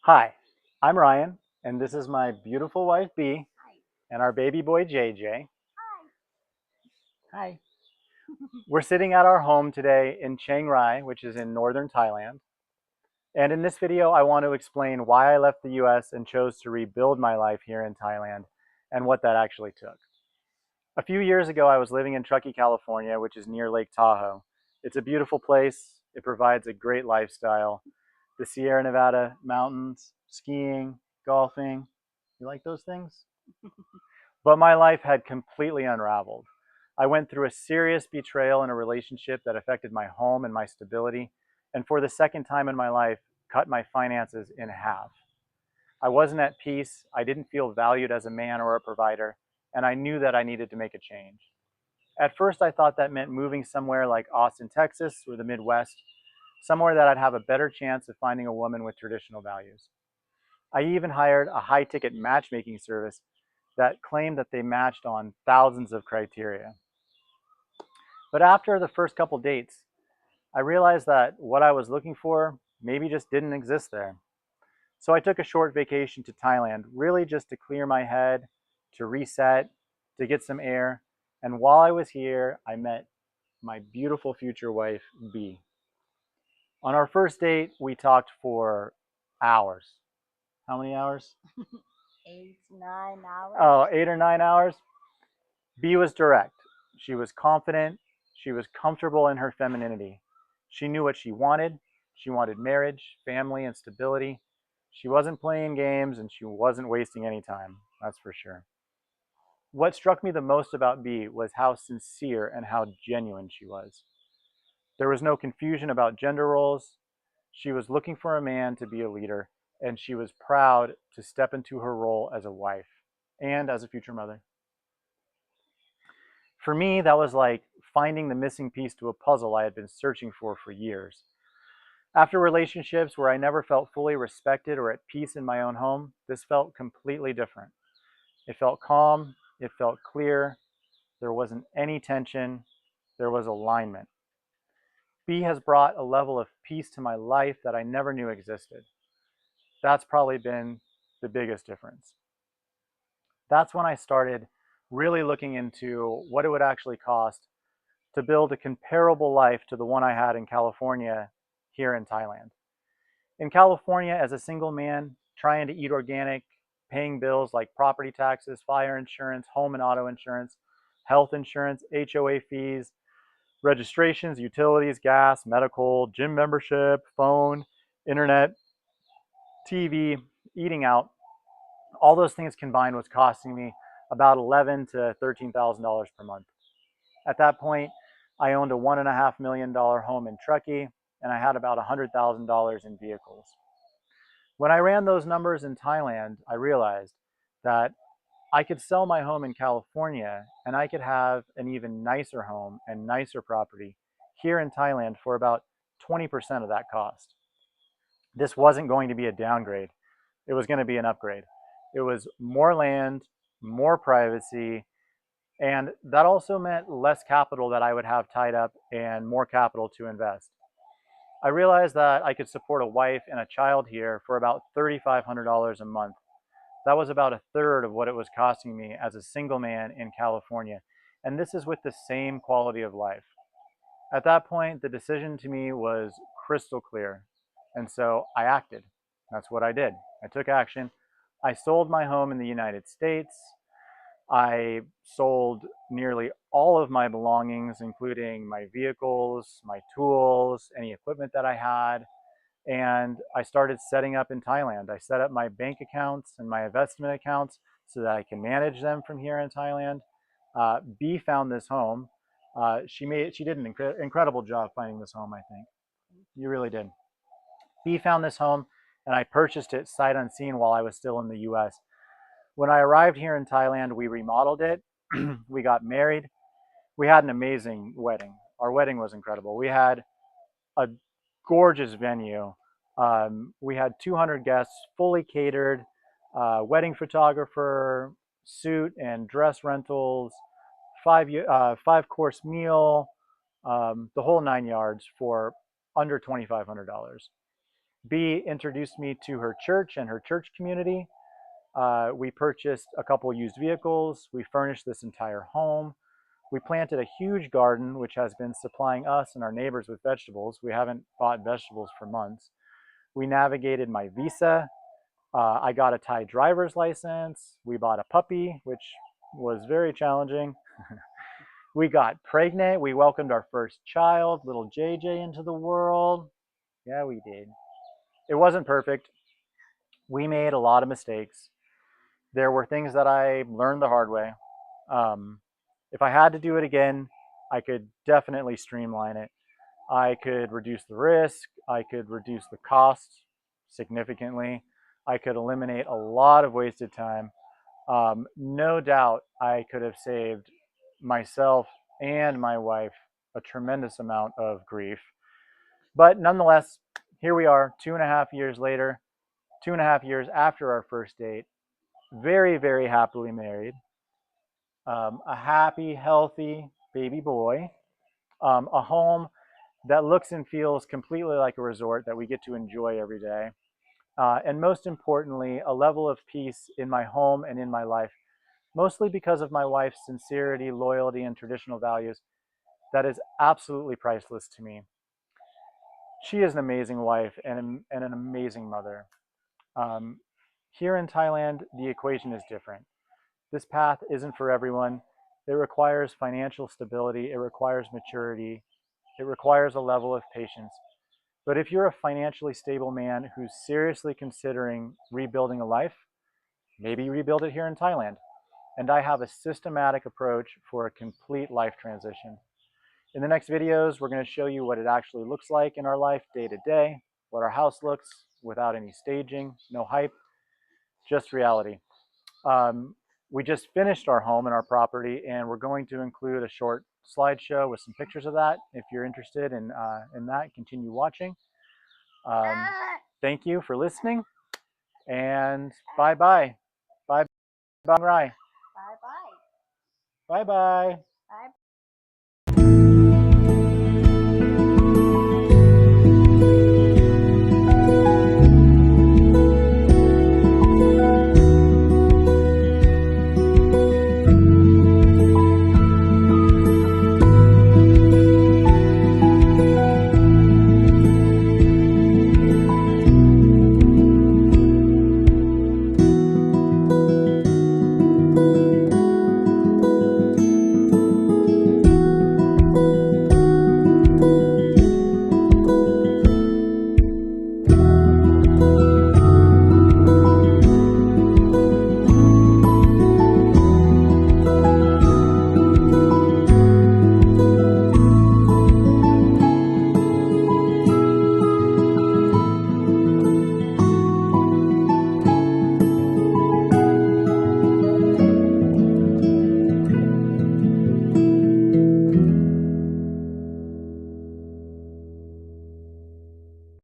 Hi, I'm Ryan, and this is my beautiful wife B and our baby boy JJ. Hi. We're sitting at our home today in Chiang Rai, which is in northern Thailand. And in this video, I want to explain why I left the US and chose to rebuild my life here in Thailand and what that actually took. A few years ago, I was living in Truckee, California, which is near Lake Tahoe. It's a beautiful place. It provides a great lifestyle. The Sierra Nevada mountains, skiing, golfing. You like those things? But my life had completely unraveled. I went through a serious betrayal in a relationship that affected my home and my stability, and for the second time in my life, cut my finances in half. I wasn't at peace, I didn't feel valued as a man or a provider, and I knew that I needed to make a change. At first, I thought that meant moving somewhere like Austin, Texas, or the Midwest, somewhere that I'd have a better chance of finding a woman with traditional values. I even hired a high-ticket matchmaking service that claimed that they matched on thousands of criteria. But after the first couple dates, I realized that what I was looking for maybe just didn't exist there. So I took a short vacation to Thailand, really just to clear my head, to reset, to get some air. And while I was here, I met my beautiful future wife, B. On our first date, we talked for hours. How many hours? 8, 9 hours. Oh, 8 or 9 hours. B was direct. She was confident. She was comfortable in her femininity. She knew what she wanted. She wanted marriage, family, and stability. She wasn't playing games and she wasn't wasting any time, that's for sure. What struck me the most about B was how sincere and how genuine she was. There was no confusion about gender roles. She was looking for a man to be a leader, and she was proud to step into her role as a wife and as a future mother. For me, that was like finding the missing piece to a puzzle I had been searching for years. After relationships where I never felt fully respected or at peace in my own home, this felt completely different. It felt calm, it felt clear, there wasn't any tension, there was alignment. B has brought a level of peace to my life that I never knew existed. That's probably been the biggest difference. That's when I started really looking into what it would actually cost to build a comparable life to the one I had in California here in Thailand. In California, as a single man, trying to eat organic, paying bills like property taxes, fire insurance, home and auto insurance, health insurance, HOA fees, registrations, utilities, gas, medical, gym membership, phone, internet, TV, eating out, all those things combined was costing me about $11,000 to $13,000 per month. At that point, I owned a $1.5 million home in Truckee, and I had about $100,000 in vehicles. When I ran those numbers in Thailand, I realized that I could sell my home in California and I could have an even nicer home and nicer property here in Thailand for about 20% of that cost. This wasn't going to be a downgrade, it was going to be an upgrade. It was more land, more privacy, and that also meant less capital that I would have tied up and more capital to invest. I realized that I could support a wife and a child here for about $3,500 a month. That was about a third of what it was costing me as a single man in California. And this is with the same quality of life. At that point, the decision to me was crystal clear. And so I acted. That's what I did. I took action. I sold my home in the United States. I sold nearly all of my belongings, including my vehicles, my tools, any equipment that I had. And I started setting up in Thailand. I set up my bank accounts and my investment accounts so that I can manage them from here in Thailand. B found this home. She did an incredible job finding this home, I think. You really did. B found this home and I purchased it sight unseen while I was still in the US. When I arrived here in Thailand, we remodeled it. We got married. We had an amazing wedding. Our wedding was incredible. We had a gorgeous venue. We had 200 guests, fully catered, wedding photographer, suit and dress rentals, five course meal, the whole 9 yards for under $2,500. B introduced me to her church and her church community. We purchased a couple used vehicles. We furnished this entire home. We planted a huge garden, which has been supplying us and our neighbors with vegetables. We haven't bought vegetables for months. We navigated my visa. I got a Thai driver's license. We bought a puppy, which was very challenging. We got pregnant. We welcomed our first child, little JJ, into the world. Yeah, we did. It wasn't perfect. We made a lot of mistakes. There were things that I learned the hard way. If I had to do it again, I could definitely streamline it. I could reduce the risk. I could reduce the cost significantly. I could eliminate a lot of wasted time. No doubt I could have saved myself and my wife a tremendous amount of grief. But nonetheless, here we are 2.5 years later, 2.5 years after our first date, very, very happily married, a happy, healthy baby boy, a home that looks and feels completely like a resort that we get to enjoy every day. And most importantly, a level of peace in my home and in my life, mostly because of my wife's sincerity, loyalty, and traditional values, that is absolutely priceless to me. She is an amazing wife and an amazing mother. Um, Here in Thailand, the equation is different. This path isn't for everyone. It requires financial stability, it requires maturity, it requires a level of patience. But if you're a financially stable man who's seriously considering rebuilding a life, maybe rebuild it here in Thailand. And I have a systematic approach for a complete life transition. In the next videos, we're going to show you what it actually looks like in our life day to day, what our house looks without any staging, no hype, just reality. Um, we just finished our home and our property, and we're going to include a short slideshow with some pictures of that. If you're interested in that, continue watching. Thank you for listening, and bye-bye. Bye-bye. Bye bye. Bye-bye. Bye.